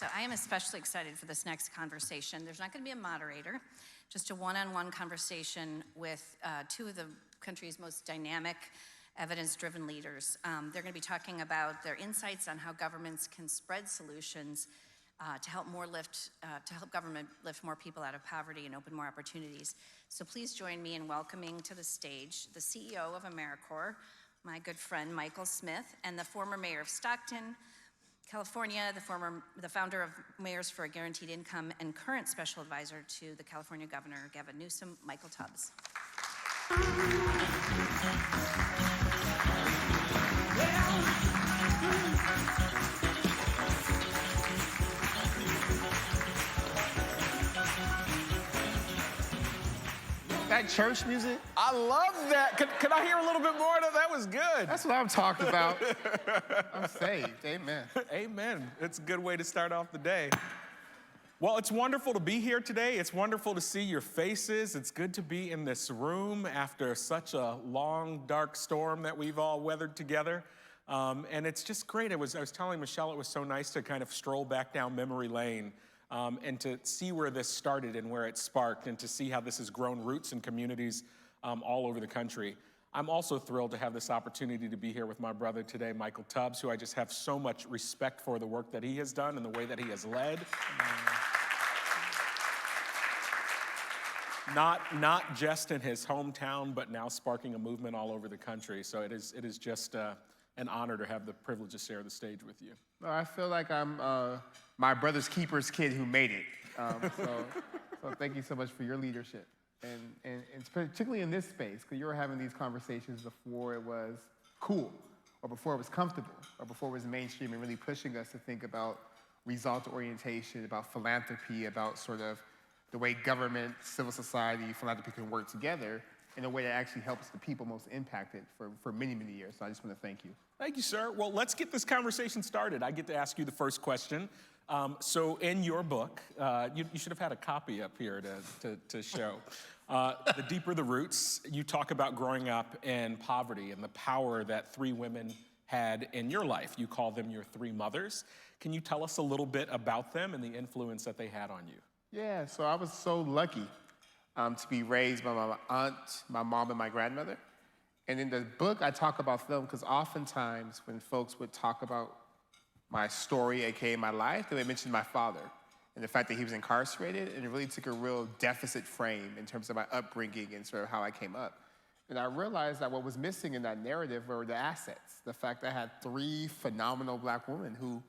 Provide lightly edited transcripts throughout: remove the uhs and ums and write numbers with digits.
So I am especially excited for this next conversation. There's not going to be a moderator, just a one-on-one conversation with two of the country's most dynamic, evidence-driven leaders. They're going to be talking about their insights on how governments can spread solutions to help government lift more people out of poverty and open more opportunities. So please join me in welcoming to the stage the CEO of AmeriCorp, my good friend Michael Smith, and the former Mayor of Stockton, California, the founder of Mayors for a Guaranteed Income and current special advisor to the California Governor, Gavin Newsom, Michael Tubbs. That church music? I love that. Could I hear a little bit more of that? That was good. That's what I'm talking about. I'm saved. Amen. Amen. It's a good way to start off the day. Well, it's wonderful to be here today. It's wonderful to see your faces. It's good to be in this room after such a long, dark storm that we've all weathered together. And it's just great. I was telling Michelle it was so nice to kind of stroll back down memory lane and to see where this started and where it sparked and to see how this has grown roots in communities all over the country. I'm also thrilled to have this opportunity to be here with my brother today, Michael Tubbs, who I just have so much respect for the work that he has done and the way that he has led. Not just in his hometown, but now sparking a movement all over the country. So it is just an honor to have the privilege to share the stage with you. No, I feel like I'm my brother's keeper's kid who made it. So thank you so much for your leadership. And it's particularly in this space, because you were having these conversations before it was cool, or before it was comfortable, or before it was mainstream, and really pushing us to think about result orientation, about philanthropy, about sort of the way government, civil society, philanthropy can work together in a way that actually helps the people most impacted for many, many years. So I just want to thank you. Thank you, sir. Well, let's get this conversation started. I get to ask you the first question. So in your book, you should have had a copy up here to show. The Deeper the Roots, you talk about growing up in poverty and the power that three women had in your life. You call them your three mothers. Can you tell us a little bit about them and the influence that they had on you? Yeah, so I was so lucky to be raised by my aunt, my mom, and my grandmother. And in the book, I talk about them because oftentimes when folks would talk about my story, aka my life, they would mention my father and the fact that he was incarcerated, and it really took a real deficit frame in terms of my upbringing and sort of how I came up. And I realized that what was missing in that narrative were the assets, the fact that I had three phenomenal Black women who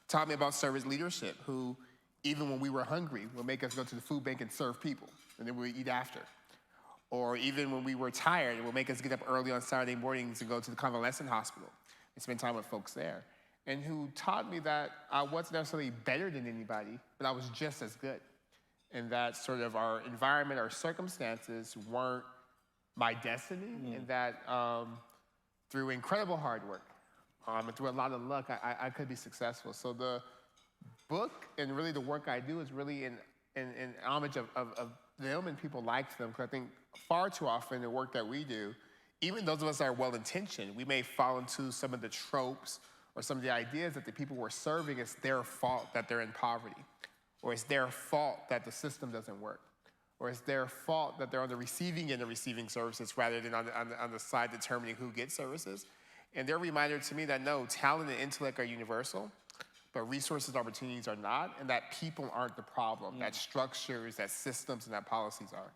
taught me about service leadership, who even when we were hungry, would make us go to the food bank and serve people, and then we would eat after. Or even when we were tired, it would make us get up early on Saturday mornings and go to the convalescent hospital and spend time with folks there. And who taught me that I wasn't necessarily better than anybody, but I was just as good. And that sort of our environment, our circumstances weren't my destiny, and that through incredible hard work and through a lot of luck, I could be successful. So the book and really the work I do is really in homage of them and people like them, because I think far too often the work that we do, even those of us that are well-intentioned, we may fall into some of the tropes or some of the ideas that the people we're serving, it's their fault that they're in poverty, or it's their fault that the system doesn't work, or it's their fault that they're on the receiving end of receiving services rather than on the side determining who gets services. And they're a reminder to me that no, talent and intellect are universal, but resources and opportunities are not, and that people aren't the problem, that structures, that systems, and that policies are.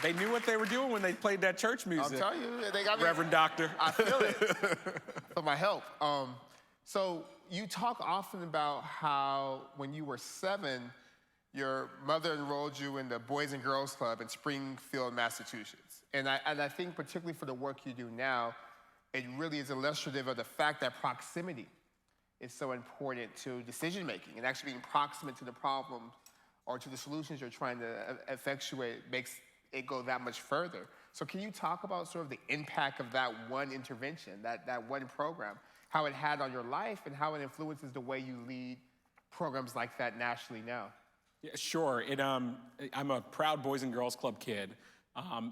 They knew what they were doing when they played that church music. I'll tell you, they got me. Reverend Doctor. I feel it for my help. So you talk often about how when you were 7, your mother enrolled you in the Boys and Girls Club in Springfield, Massachusetts. And I think particularly for the work you do now, it really is illustrative of the fact that proximity is so important to decision-making, and actually being proximate to the problem or to the solutions you're trying to effectuate makes it go that much further. So can you talk about sort of the impact of that one intervention, that one program, how it had on your life and how it influences the way you lead programs like that nationally now? Yeah, sure. I'm a proud Boys and Girls Club kid.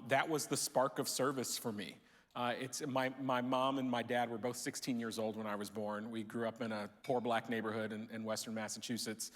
That was the spark of service for me. My mom and my dad were both 16 years old when I was born. We grew up in a poor black neighborhood in Western Massachusetts.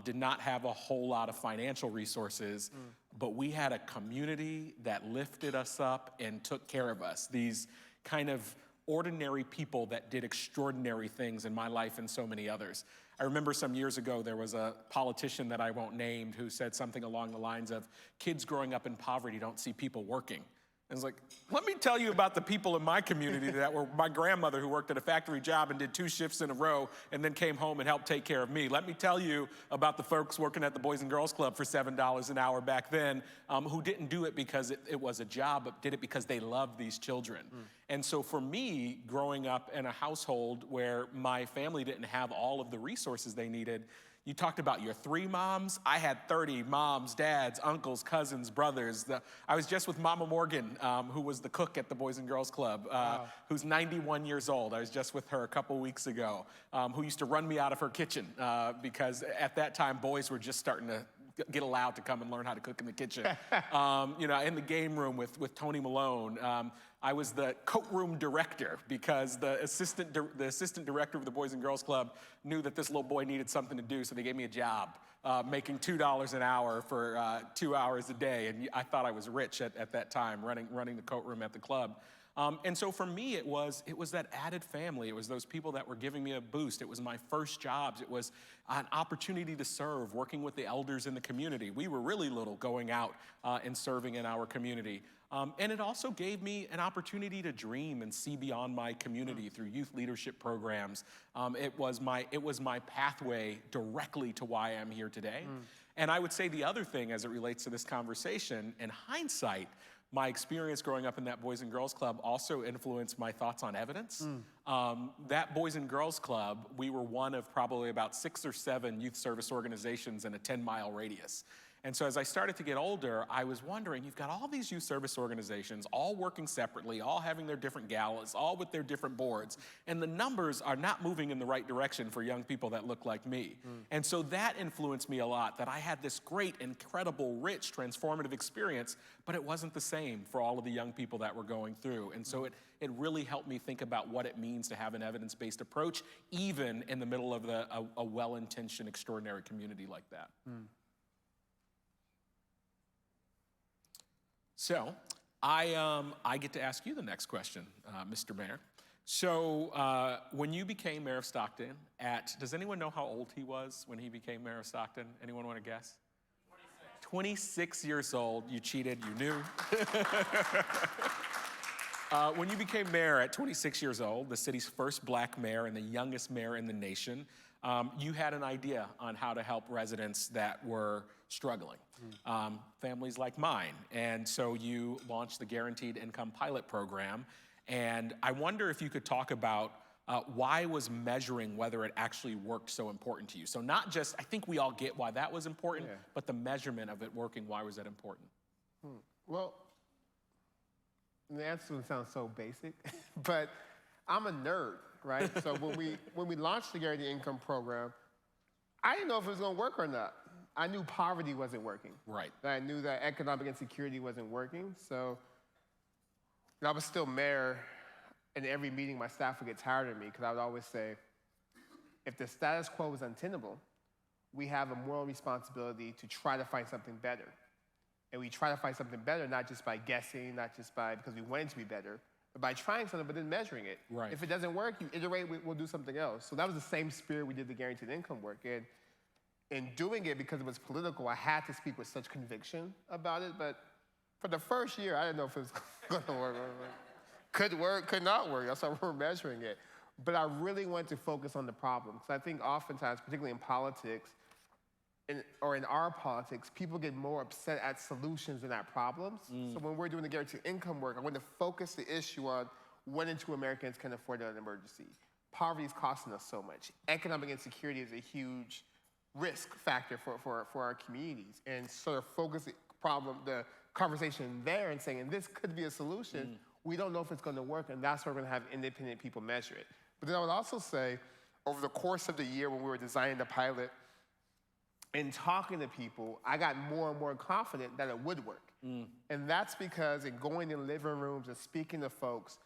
Did not have a whole lot of financial resources, but we had a community that lifted us up and took care of us. These kind of ordinary people that did extraordinary things in my life and so many others. I remember some years ago, there was a politician that I won't name who said something along the lines of, kids growing up in poverty don't see people working. And it's like, let me tell you about the people in my community that were my grandmother who worked at a factory job and did 2 shifts in a row and then came home and helped take care of me. Let me tell you about the folks working at the Boys and Girls Club for $7 an hour back then who didn't do it because it was a job, but did it because they loved these children. And so for me, growing up in a household where my family didn't have all of the resources they needed, you talked about your 3 moms. I had 30 moms, dads, uncles, cousins, brothers. I was just with Mama Morgan, who was the cook at the Boys and Girls Club, who's 91 years old. I was just with her a couple weeks ago, who used to run me out of her kitchen because at that time, boys were just starting to get allowed to come and learn how to cook in the kitchen. In the game room with Tony Malone. I was the coat room director because the assistant director of the Boys and Girls Club knew that this little boy needed something to do, so they gave me a job, making $2 an hour for 2 hours a day. And I thought I was rich at that time, running the coat room at the club. And so for me, it was that added family. It was those people that were giving me a boost. It was my first jobs. It was an opportunity to serve, working with the elders in the community. We were really little going out and serving in our community. And it also gave me an opportunity to dream and see beyond my community through youth leadership programs. It was my pathway directly to why I'm here today. And I would say the other thing as it relates to this conversation, in hindsight, my experience growing up in that Boys and Girls Club also influenced my thoughts on evidence. That Boys and Girls Club, we were one of probably about 6 or 7 youth service organizations in a 10-mile radius. And so as I started to get older, I was wondering, you've got all these youth service organizations, all working separately, all having their different galas, all with their different boards, and the numbers are not moving in the right direction for young people that look like me. And so that influenced me a lot, that I had this great, incredible, rich, transformative experience, but it wasn't the same for all of the young people that were going through. And so it really helped me think about what it means to have an evidence-based approach, even in the middle of a well-intentioned, extraordinary community like that. So I get to ask you the next question, Mr. Mayor. So when you became mayor of Stockton does anyone know how old he was when he became mayor of Stockton? Anyone want to guess? 26 years old. You cheated, you knew. When you became mayor at 26 years old, the city's first black mayor and the youngest mayor in the nation, you had an idea on how to help residents that were struggling, families like mine. And so you launched the Guaranteed Income Pilot Program. And I wonder if you could talk about why was measuring whether it actually worked so important to you? So not just, I think we all get why that was important, but the measurement of it working, why was that important? Well, the answer would sound so basic, but I'm a nerd, right? So when we launched the Guaranteed Income Program, I didn't know if it was going to work or not. I knew poverty wasn't working. Right. I knew that economic insecurity wasn't working. So I was still mayor. In every meeting, my staff would get tired of me because I would always say, if the status quo is untenable, we have a moral responsibility to try to find something better. And we try to find something better, not just by guessing, not just because we want it to be better, but by trying something, but then measuring it. Right. If it doesn't work, you iterate, we'll do something else. So that was the same spirit we did the Guaranteed Income work. And in doing it, because it was political, I had to speak with such conviction about it. But for the first year, I didn't know if it was going to work. Could work, could not work. That's how we're measuring it. But I really wanted to focus on the problem. Because I think oftentimes, particularly in politics, or in our politics, people get more upset at solutions than at problems. So when we're doing the Guaranteed Income work, I want to focus the issue on 1 in 2 Americans can afford an emergency. Poverty is costing us so much. Economic insecurity is a huge risk factor for our communities. And sort of focus the conversation there and saying, this could be a solution. We don't know if it's going to work, and that's where we're going to have independent people measure it. But then I would also say, over the course of the year when we were designing the pilot, and talking to people, I got more and more confident that it would work. And that's because in going in living rooms and speaking to folks,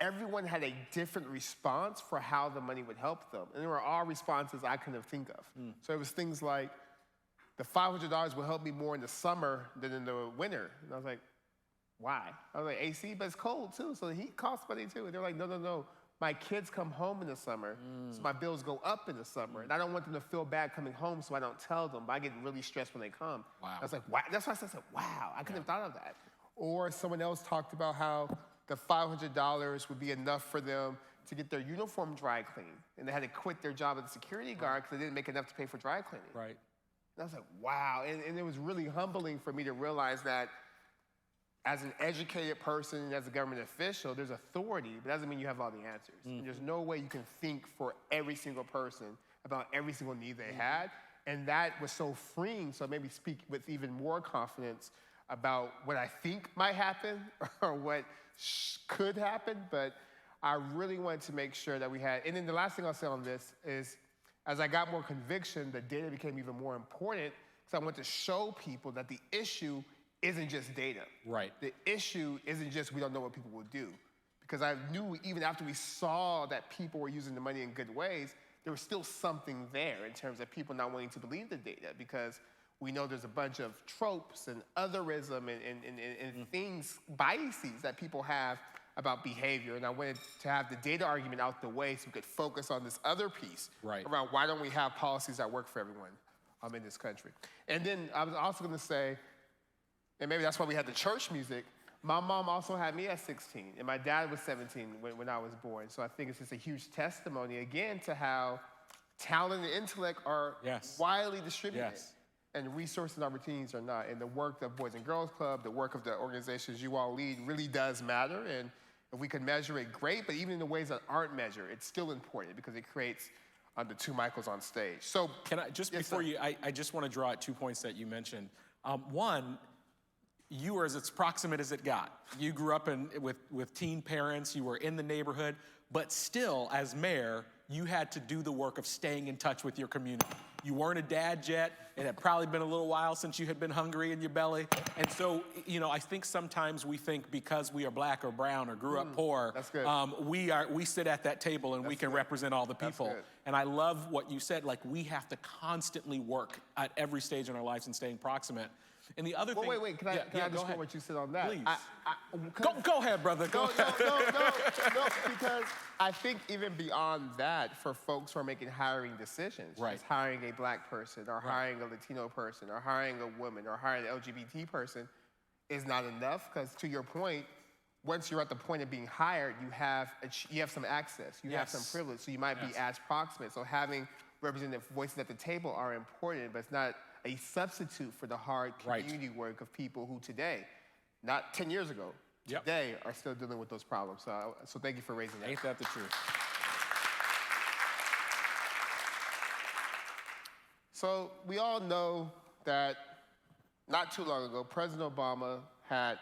everyone had a different response for how the money would help them. And there were all responses I couldn't think of. So it was things like, the $500 will help me more in the summer than in the winter. And I was like, why? I was like, AC, but it's cold too, so the heat costs money too. And they're like, no. My kids come home in the summer, so my bills go up in the summer. And I don't want them to feel bad coming home, so I don't tell them, but I get really stressed when they come. Wow. I was like, wow. That's why I said, wow, I couldn't have thought of that. Or someone else talked about how the $500 would be enough for them to get their uniform dry cleaned. And they had to quit their job as a security guard because they didn't make enough to pay for dry cleaning. Right. And I was like, wow. And it was really humbling for me to realize that as an educated person and as a government official, there's authority, but that doesn't mean you have all the answers. And there's no way you can think for every single person about every single need they had. And that was so freeing, so it made me speak with even more confidence about what I think might happen or what could happen. But I really wanted to make sure that we had, and then the last thing I'll say on this is, as I got more conviction, the data became even more important because I wanted to show people that the issue isn't just data. Right. The issue isn't just we don't know what people will do. Because I knew even after we saw that people were using the money in good ways, there was still something there in terms of people not wanting to believe the data because we know there's a bunch of tropes and otherism and things, biases that people have about behavior. And I wanted to have the data argument out the way so we could focus on this other piece around why don't we have policies that work for everyone in this country. And then I was also gonna say, and maybe that's why we had the church music. My mom also had me at 16, and my dad was 17 when I was born. So I think it's just a huge testimony, again, to how talent and intellect are widely distributed. And resources and opportunities are not. And the work of Boys and Girls Club, the work of the organizations you all lead really does matter. And if we can measure it, great. But even in the ways that aren't measured, it's still important because it creates the two Michaels on stage. So can I, just before you, I just want to draw out 2 points that you mentioned. One, you were as proximate as it got. You grew up with teen parents, you were in the neighborhood, but still, as mayor, you had to do the work of staying in touch with your community. You weren't a dad yet. It had probably been a little while since you had been hungry in your belly. And so, you know, I think sometimes we think because we are black or brown or grew up poor, we sit at that table and we can represent all the people. And I love what you said, like we have to constantly work at every stage in our lives and staying proximate. And the other thing— Wait, can I underscore what you said on that? Please. Go ahead, brother. Go ahead. No, because I think even beyond that, for folks who are making hiring decisions, just hiring a black person or hiring a Latino person or hiring a woman or hiring an LGBT person is not enough, because to your point, once you're at the point of being hired, you have some access, you have some privilege, so you might be as proximate. So having representative voices at the table are important, but it's not a substitute for the hard community work of people who today, not 10 years ago, today are still dealing with those problems. So thank you for raising that. Ain't that the truth? So we all know that not too long ago, President Obama had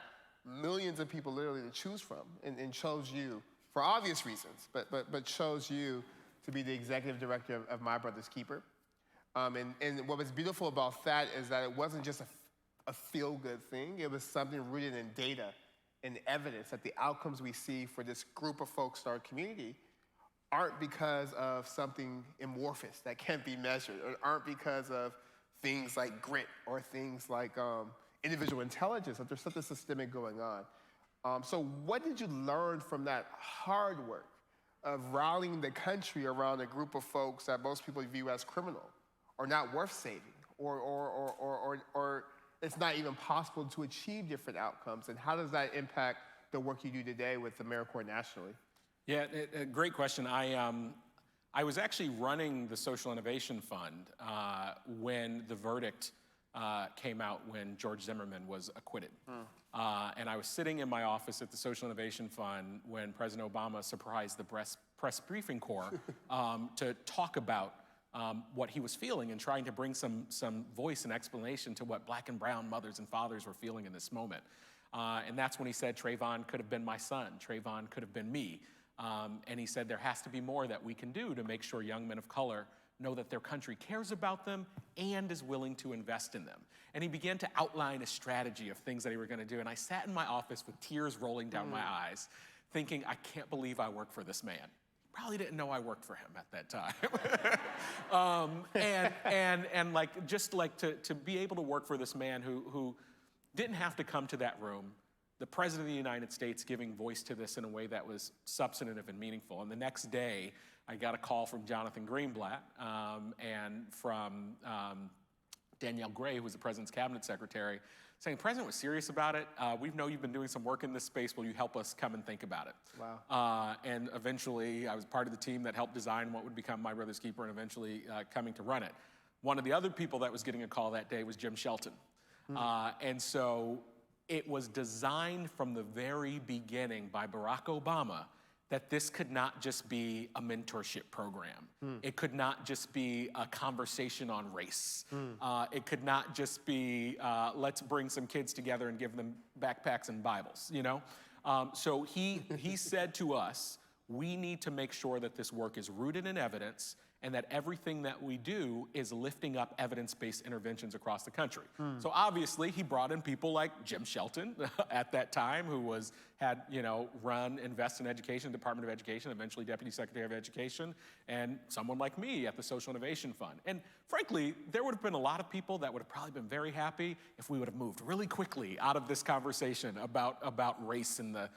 millions of people literally to choose from and chose you for obvious reasons, but chose you to be the executive director of My Brother's Keeper. And what was beautiful about that is that it wasn't just a feel-good thing. It was something rooted in data and evidence that the outcomes we see for this group of folks in our community aren't because of something amorphous that can't be measured, or aren't because of things like grit or things like individual intelligence, that there's something systemic going on. So what did you learn from that hard work of rallying the country around a group of folks that most people view as criminal, or not worth saving, or it's not even possible to achieve different outcomes? And how does that impact the work you do today with AmeriCorp nationally? Yeah, great question. I was actually running the Social Innovation Fund when the verdict came out when George Zimmerman was acquitted. And I was sitting in my office at the Social Innovation Fund when President Obama surprised the press briefing corps to talk about what he was feeling and trying to bring some voice and explanation to what black and brown mothers and fathers were feeling in this moment. And that's when he said, Trayvon could have been my son, Trayvon could have been me. And he said there has to be more that we can do to make sure young men of color know that their country cares about them and is willing to invest in them. And he began to outline a strategy of things that he were going to do. And I sat in my office with tears rolling down my eyes, thinking, I can't believe I work for this man. Probably didn't know I worked for him at that time. and like, just like to be able to work for this man who didn't have to come to that room, the President of the United States giving voice to this in a way that was substantive and meaningful. And the next day, I got a call from Jonathan Greenblatt and from Danielle Gray, who was the President's Cabinet Secretary, saying, the President was serious about it. We know you've been doing some work in this space. Will you help us come and think about it? Wow. And eventually, I was part of the team that helped design what would become My Brother's Keeper and eventually coming to run it. One of the other people that was getting a call that day was Jim Shelton. And so it was designed from the very beginning by Barack Obama that this could not just be a mentorship program. It could not just be a conversation on race. It could not just be, let's bring some kids together and give them backpacks and Bibles, you know? So he said to us, we need to make sure that this work is rooted in evidence and that everything that we do is lifting up evidence-based interventions across the country. So obviously, he brought in people like Jim Shelton at that time, who had run Invest in Education, Department of Education, eventually Deputy Secretary of Education, and someone like me at the Social Innovation Fund. And frankly, there would have been a lot of people that would have probably been very happy if we would have moved really quickly out of this conversation about race and the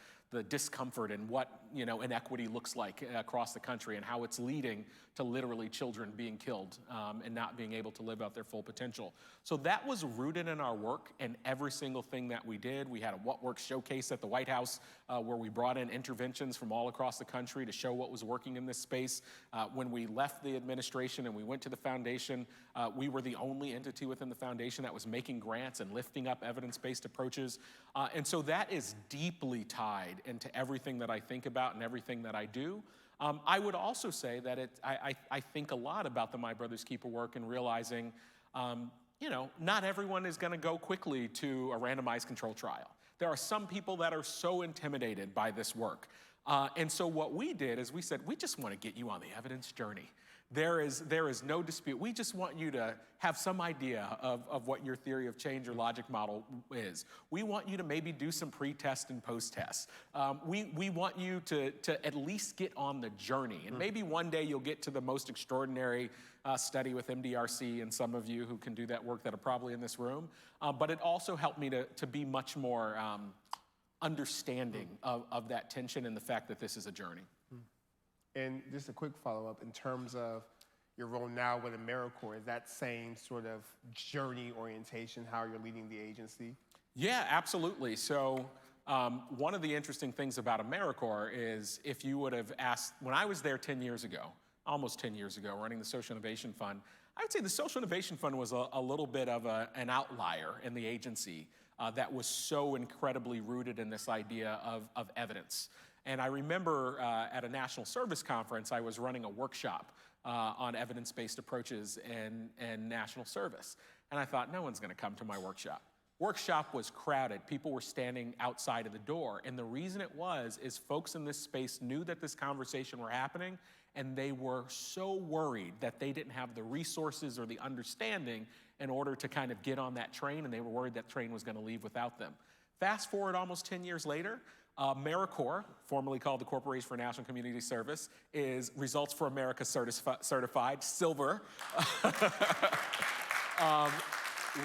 discomfort and what inequity looks like across the country and how it's leading to literally children being killed and not being able to live out their full potential. So that was rooted in our work and every single thing that we did. We had a What Works showcase at the White House where we brought in interventions from all across the country to show what was working in this space. When we left the administration and we went to the foundation, we were the only entity within the foundation that was making grants and lifting up evidence-based approaches. And so that is deeply tied into everything that I think about and everything that I do. I would also say that I think a lot about the My Brother's Keeper work and realizing, not everyone is going to go quickly to a randomized control trial. There are some people that are so intimidated by this work. And so what we did is we said, we just want to get you on the evidence journey. There is no dispute. We just want you to have some idea of what your theory of change or logic model is. We want you to maybe do some pre-test and post-tests. We want you to at least get on the journey. And maybe one day you'll get to the most extraordinary study with MDRC and some of you who can do that work that are probably in this room. But it also helped me to be much more understanding of that tension and the fact that this is a journey. And just a quick follow-up, in terms of your role now with AmeriCorp, is that same sort of journey orientation, how you're leading the agency? Yeah, absolutely. So one of the interesting things about AmeriCorp is if you would have asked, when I was there 10 years ago, almost 10 years ago, running the Social Innovation Fund, I would say the Social Innovation Fund was a little bit of an outlier in the agency that was so incredibly rooted in this idea of evidence. And I remember at a national service conference, I was running a workshop on evidence-based approaches and national service. And I thought, no one's going to come to my workshop. Workshop was crowded. People were standing outside of the door. And the reason it was is folks in this space knew that this conversation were happening, and they were so worried that they didn't have the resources or the understanding in order to kind of get on that train, and they were worried that train was going to leave without them. Fast forward almost 10 years later, AmeriCorp, formerly called the Corporation for National Community Service, is Results for America certified, silver.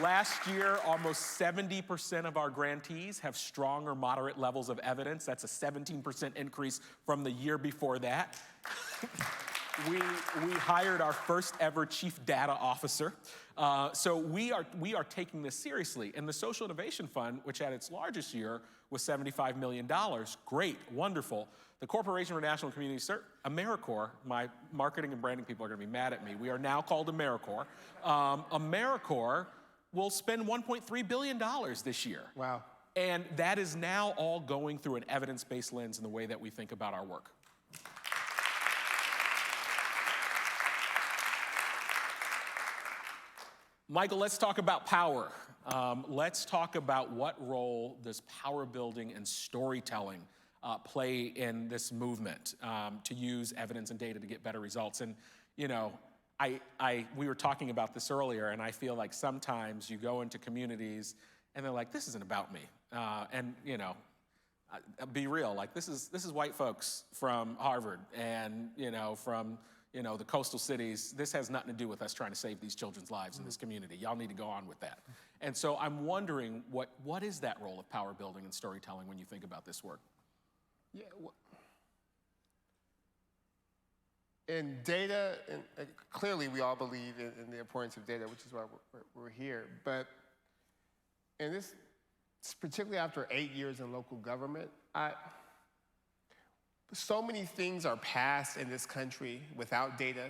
Last year, almost 70% of our grantees have strong or moderate levels of evidence. That's a 17% increase from the year before that. We hired our first ever chief data officer. So we are taking this seriously. And the Social Innovation Fund, which at its largest year was $75 million, great, wonderful. The Corporation for National Community Service, AmeriCorp, my marketing and branding people are going to be mad at me. We are now called AmeriCorp. AmeriCorp will spend $1.3 billion this year. Wow. And that is now all going through an evidence-based lens in the way that we think about our work. Michael, let's talk about power. Let's talk about what role does power building and storytelling play in this movement to use evidence and data to get better results. And, we were talking about this earlier, and I feel like sometimes you go into communities and they're like, this isn't about me. And you know, be real, like this is white folks from Harvard and from the coastal cities. This has nothing to do with us trying to save these children's lives in this community. Y'all need to go on with that. And so I'm wondering what is that role of power building and storytelling when you think about this work? Yeah. In data, and clearly we all believe in the importance of data, which is why we're here. But in this, particularly after 8 years in local government, so many things are passed in this country without data.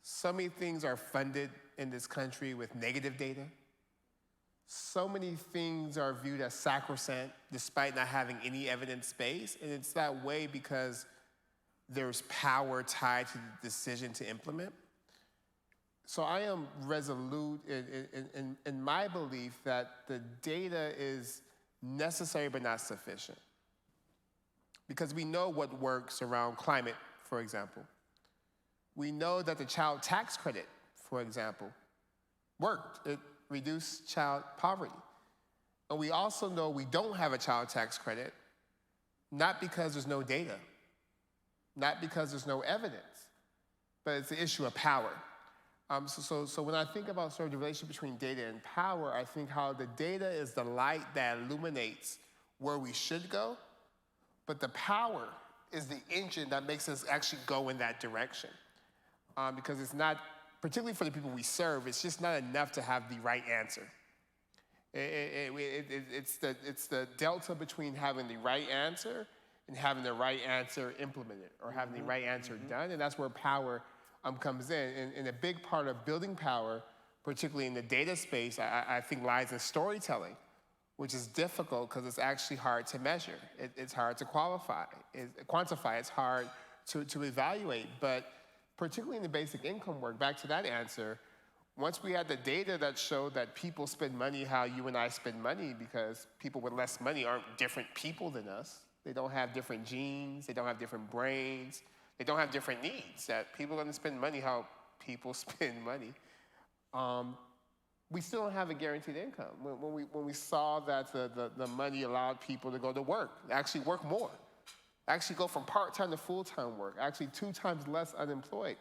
So many things are funded in this country with negative data. So many things are viewed as sacrosanct despite not having any evidence base. And it's that way because there's power tied to the decision to implement. So I am resolute in my belief that the data is necessary but not sufficient. Because we know what works around climate, for example. We know that the child tax credit, for example, worked. It reduced child poverty. And we also know we don't have a child tax credit, not because there's no data, not because there's no evidence, but it's the issue of power. So when I think about sort of the relationship between data and power, I think how the data is the light that illuminates where we should go, but the power is the engine that makes us actually go in that direction. Because it's not, particularly for the people we serve, it's just not enough to have the right answer. It's the delta between having the right answer and having the right answer implemented or having the right answer done, and that's where power comes in. And a big part of building power, particularly in the data space, I think lies in storytelling, which is difficult because it's actually hard to measure. It's hard to quantify. It's hard to evaluate. But particularly in the basic income work, back to that answer, once we had the data that showed that people spend money how you and I spend money, because people with less money aren't different people than us. They don't have different genes. They don't have different brains. They don't have different needs. That people are going to spend money how people spend money. We still don't have a guaranteed income. When we saw that the money allowed people to go to work, actually work more, actually go from part-time to full-time work, actually 2 times less unemployed,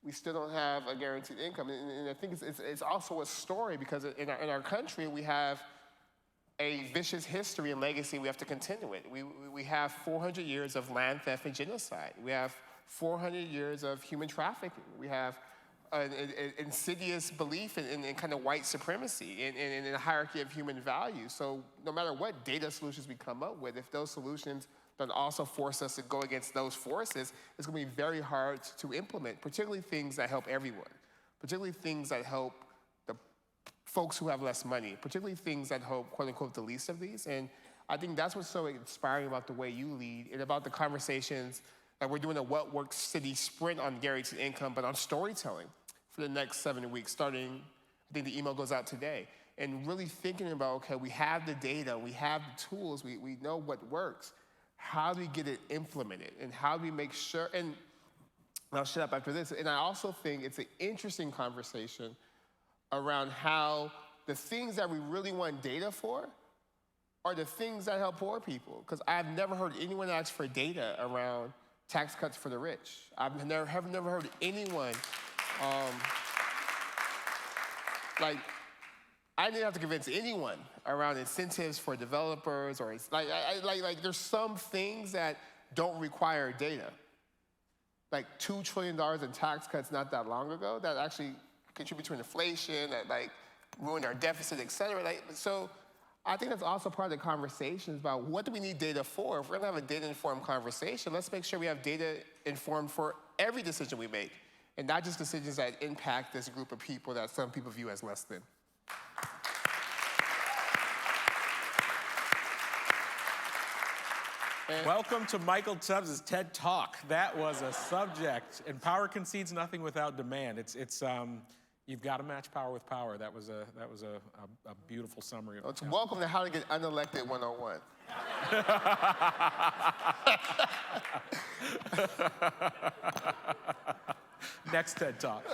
we still don't have a guaranteed income. And I think it's also a story because in our country, we have a vicious history and legacy we have to contend with. We have 400 years of land theft and genocide. We have 400 years of human trafficking. We have an insidious belief in kind of white supremacy and in a hierarchy of human values. So no matter what data solutions we come up with, if those solutions don't also force us to go against those forces, it's going to be very hard to implement, particularly things that help everyone, particularly things that help the folks who have less money, particularly things that help, quote unquote, the least of these. And I think that's what's so inspiring about the way you lead and about the conversations that we're doing a What Works City sprint on guaranteed income, but on storytelling for the next 7 weeks, starting, I think the email goes out today, and really thinking about, okay, we have the data, we have the tools, we know what works. How do we get it implemented? And how do we make sure, and I'll shut up after this, and I also think it's an interesting conversation around how the things that we really want data for are the things that help poor people. Because I've never heard anyone ask for data around tax cuts for the rich. I've never heard anyone, I didn't have to convince anyone around incentives for developers or there's some things that don't require data. Like $2 trillion in tax cuts not that long ago that actually contribute to inflation, that ruin our deficit, et cetera. So I think that's also part of the conversations about what do we need data for? If we're gonna have a data-informed conversation, let's make sure we have data-informed for every decision we make, and not just decisions that impact this group of people that some people view as less than. Welcome to Michael Tubbs' TED Talk. That was a subject, and power concedes nothing without demand. You've got to match power with power. That was a beautiful summary. Well, welcome to How to Get Unelected 101. next TED Talk.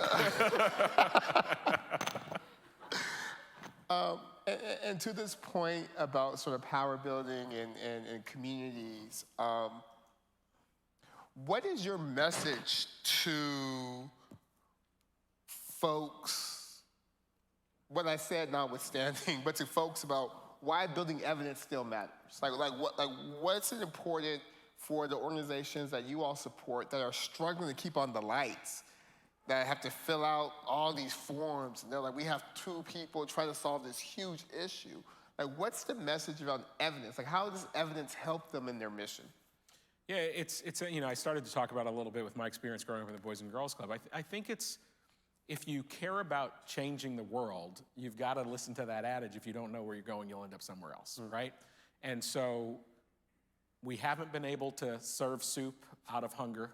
And to this point about sort of power building and communities, what is your message to folks, what I said notwithstanding, but to folks about why building evidence still matters? What's it important for the organizations that you all support that are struggling to keep on the lights, that have to fill out all these forms, and they're like, we have 2 people trying to solve this huge issue. Like, what's the message around evidence? Like, how does evidence help them in their mission? Yeah, I started to talk about it a little bit with my experience growing up in the Boys and Girls Club. I think it's, if you care about changing the world, you've got to listen to that adage. If you don't know where you're going, you'll end up somewhere else, right? And so we haven't been able to serve soup out of hunger.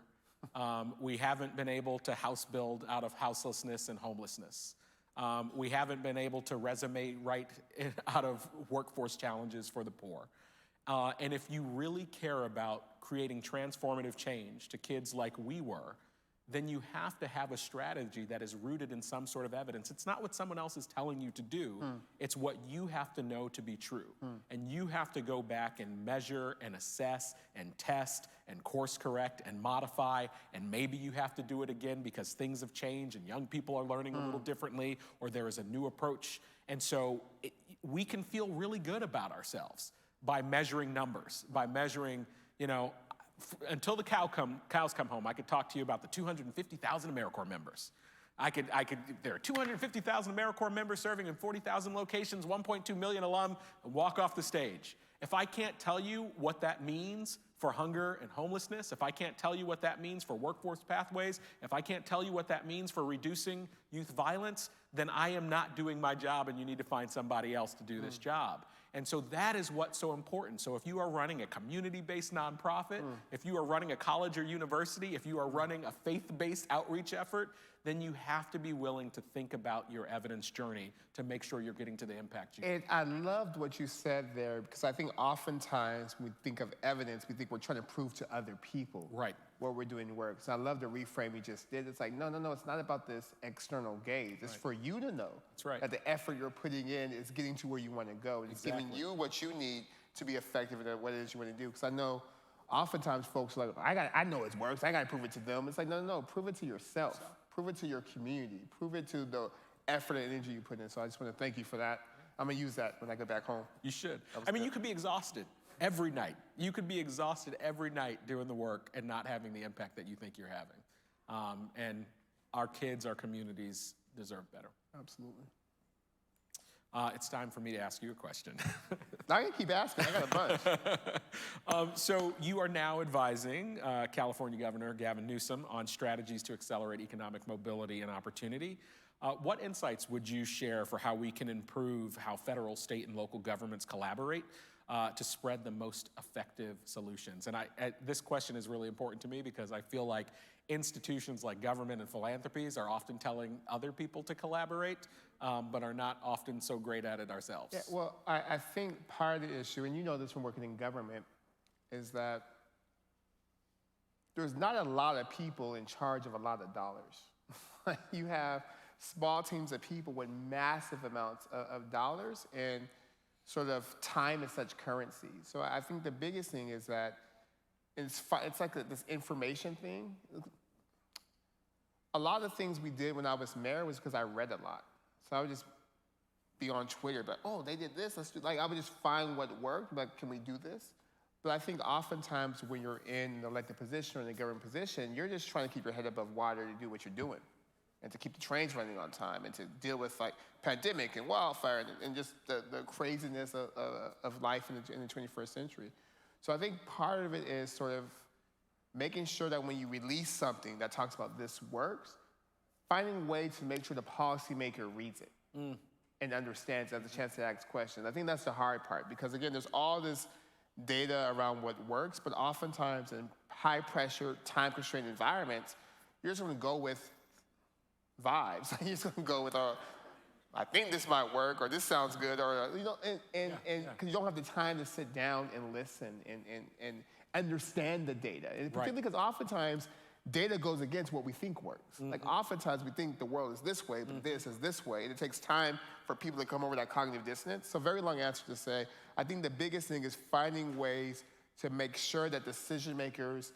We haven't been able to house build out of houselessness and homelessness. We haven't been able to resume write out of workforce challenges for the poor. And if you really care about creating transformative change to kids like we were, then you have to have a strategy that is rooted in some sort of evidence. It's not what someone else is telling you to do, it's what you have to know to be true. And you have to go back and measure and assess and test and course correct and modify, and maybe you have to do it again because things have changed and young people are learning a little differently, or there is a new approach. And so we can feel really good about ourselves by measuring numbers, by measuring, until the cows come home, I could talk to you about the 250,000 AmeriCorp members. There are 250,000 AmeriCorp members serving in 40,000 locations, 1.2 million alum, walk off the stage. If I can't tell you what that means for hunger and homelessness, if I can't tell you what that means for workforce pathways, if I can't tell you what that means for reducing youth violence, then I am not doing my job, and you need to find somebody else to do this job. And so that is what's so important. So if you are running a community-based nonprofit, if you are running a college or university, if you are running a faith-based outreach effort, then you have to be willing to think about your evidence journey to make sure you're getting to the impact you need. And I loved what you said there, because I think oftentimes when we think of evidence, we think we're trying to prove to other people what we're doing works. So I love the reframe you just did. It's like, no, it's not about this external gaze. It's for you to know that the effort you're putting in is getting to where you want to go. And it's giving you what you need to be effective in what it is you want to do. Because I know oftentimes folks are like, I know it works. I got to prove it to them. It's like, no, prove it to yourself. Prove it to your community. Prove it to the effort and energy you put in. So I just want to thank you for that. I'm going to use that when I go back home. You should. I mean, you could be exhausted every night. You could be exhausted every night doing the work and not having the impact that you think you're having. And our kids, our communities deserve better. Absolutely. It's time for me to ask you a question. I can keep asking. I got a bunch. So you are now advising California Governor Gavin Newsom on strategies to accelerate economic mobility and opportunity. What insights would you share for how we can improve how federal, state, and local governments collaborate to spread the most effective solutions? And this question is really important to me because I feel like institutions like government and philanthropies are often telling other people to collaborate, but are not often so great at it ourselves. Yeah, well, I think part of the issue, and you know this from working in government, is that there's not a lot of people in charge of a lot of dollars. You have small teams of people with massive amounts of dollars and sort of time is such currency. So I think the biggest thing is that it's like this information thing. A lot of things we did when I was mayor was because I read a lot. So I would just be on Twitter, but oh, they did this, let's do, like I would just find what worked, like can we do this? But I think oftentimes when you're in an elected position or in a government position, you're just trying to keep your head above water to do what you're doing and to keep the trains running on time and to deal with like pandemic and wildfire and just the craziness of life in the 21st century. So I think part of it is sort of making sure that when you release something that talks about this works, finding a way to make sure the policymaker reads it and understands, has a chance to ask questions. I think that's the hard part because again, there's all this data around what works, but oftentimes in high pressure, time constrained environments, you're just gonna go with vibes. You're just gonna go with, I think this might work, or this sounds good, or, you know, and because you don't have the time to sit down and listen and understand the data. And particularly because oftentimes data goes against what we think works. Like oftentimes we think the world is this way, but this is this way. And it takes time for people to come over that cognitive dissonance. So very long answer to say, I think the biggest thing is finding ways to make sure that decision makers,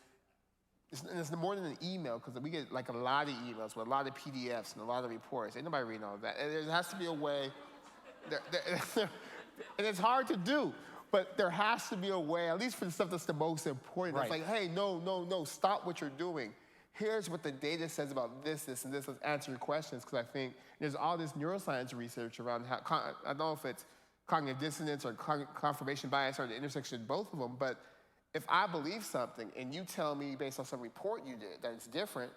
and it's more than an email, because we get like a lot of emails with a lot of PDFs and a lot of reports. Ain't nobody reading all of that. And there has to be a way, and it's hard to do, but there has to be a way, at least for the stuff that's the most important. Right. It's like, hey, no, stop what you're doing. Here's what the data says about this, and this. Let's answer your questions, because I think there's all this neuroscience research around how, I don't know if it's cognitive dissonance or confirmation bias or the intersection of both of them, but if I believe something and you tell me based on some report you did that it's different,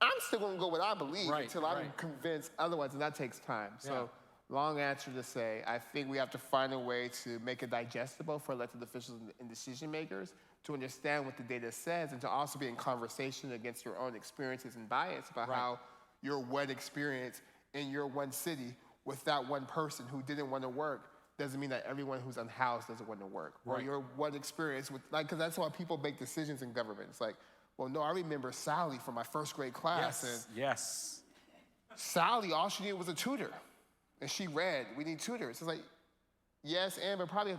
I'm still gonna go what I believe until I'm convinced otherwise, and that takes time. So long answer to say, I think we have to find a way to make it digestible for elected officials and decision makers to understand what the data says, and to also be in conversation against your own experiences and bias about how your one experience in your one city with that one person who didn't want to work doesn't mean that everyone who's unhoused doesn't want to work. Or your one experience with, like, because that's why people make decisions in government. It's like, well, no, I remember Sally from my first grade class. And Sally, all she needed was a tutor. And she read, we need tutors. It's like, yes, and but probably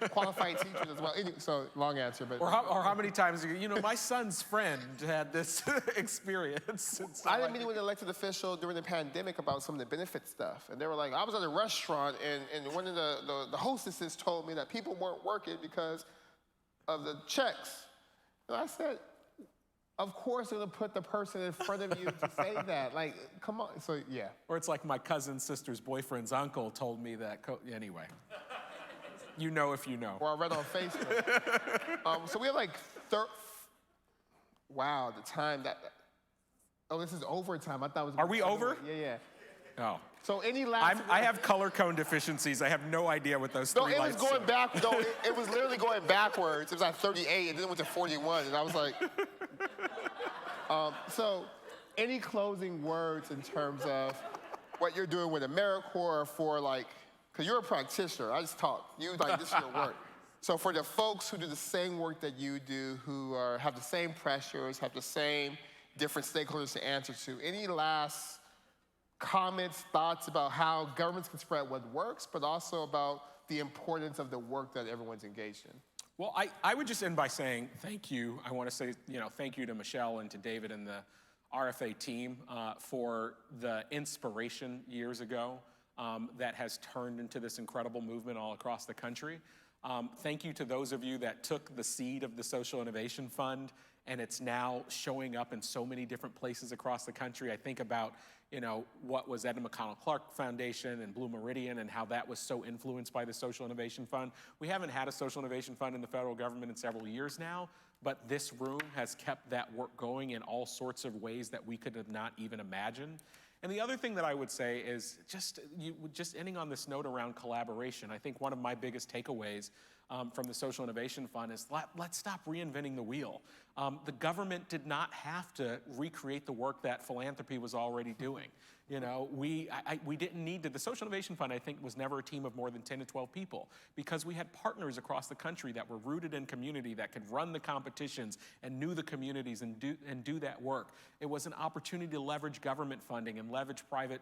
qualified teachers as well. So long answer, but. Or how many times, my son's friend had this experience. I didn't meet with an elected official during the pandemic about some of the benefit stuff. And they were like, I was at a restaurant and one of the hostesses told me that people weren't working because of the checks. And I said, of course they're gonna put the person in front of you to say that. Like, come on, so yeah. Or it's like my cousin's sister's boyfriend's uncle told me that, anyway. You know if you know. Or I read on Facebook. So we have like, wow, the time that, this is overtime. I thought it was. Are we over? Yeah. Oh. So any last? I have color cone deficiencies. I have no idea what those three lights it was going back. No, it was literally going backwards. It was at 38, and then it went to 41, and I was like. So any closing words in terms of what you're doing with AmeriCorp for, like, because you're a practitioner. I just talk. You, like, this is your work. So for the folks who do the same work that you do, who have the same pressures, have the same different stakeholders to answer to, any last comments, thoughts about how governments can spread what works, but also about the importance of the work that everyone's engaged in? Well, I would just end by saying thank you. I want to say, thank you to Michelle and to David and the RFA team for the inspiration years ago that has turned into this incredible movement all across the country. Thank you to those of you that took the seed of the Social Innovation Fund, and it's now showing up in so many different places across the country. I think about, what was Edna McConnell Clark Foundation and Blue Meridian, and how that was so influenced by the Social Innovation Fund. We haven't had a Social Innovation Fund in the federal government in several years now, but this room has kept that work going in all sorts of ways that we could have not even imagined. And the other thing that I would say is just ending on this note around collaboration. I think one of my biggest takeaways from the Social Innovation Fund is let's stop reinventing the wheel. The government did not have to recreate the work that philanthropy was already doing. We didn't need to. The Social Innovation Fund, I think, was never a team of more than 10 to 12 people, because we had partners across the country that were rooted in community, that could run the competitions and knew the communities and do that work. It was an opportunity to leverage government funding and leverage private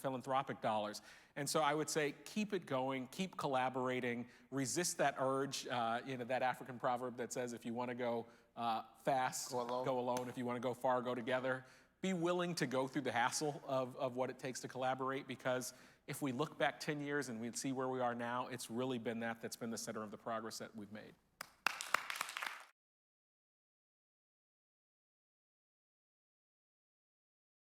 philanthropic dollars. And so I would say keep it going, keep collaborating, resist that urge, that African proverb that says if you want to go fast, go alone. If you want to go far, go together. Be willing to go through the hassle of what it takes to collaborate, because if we look back 10 years and we see where we are now, it's really been that's been the center of the progress that we've made.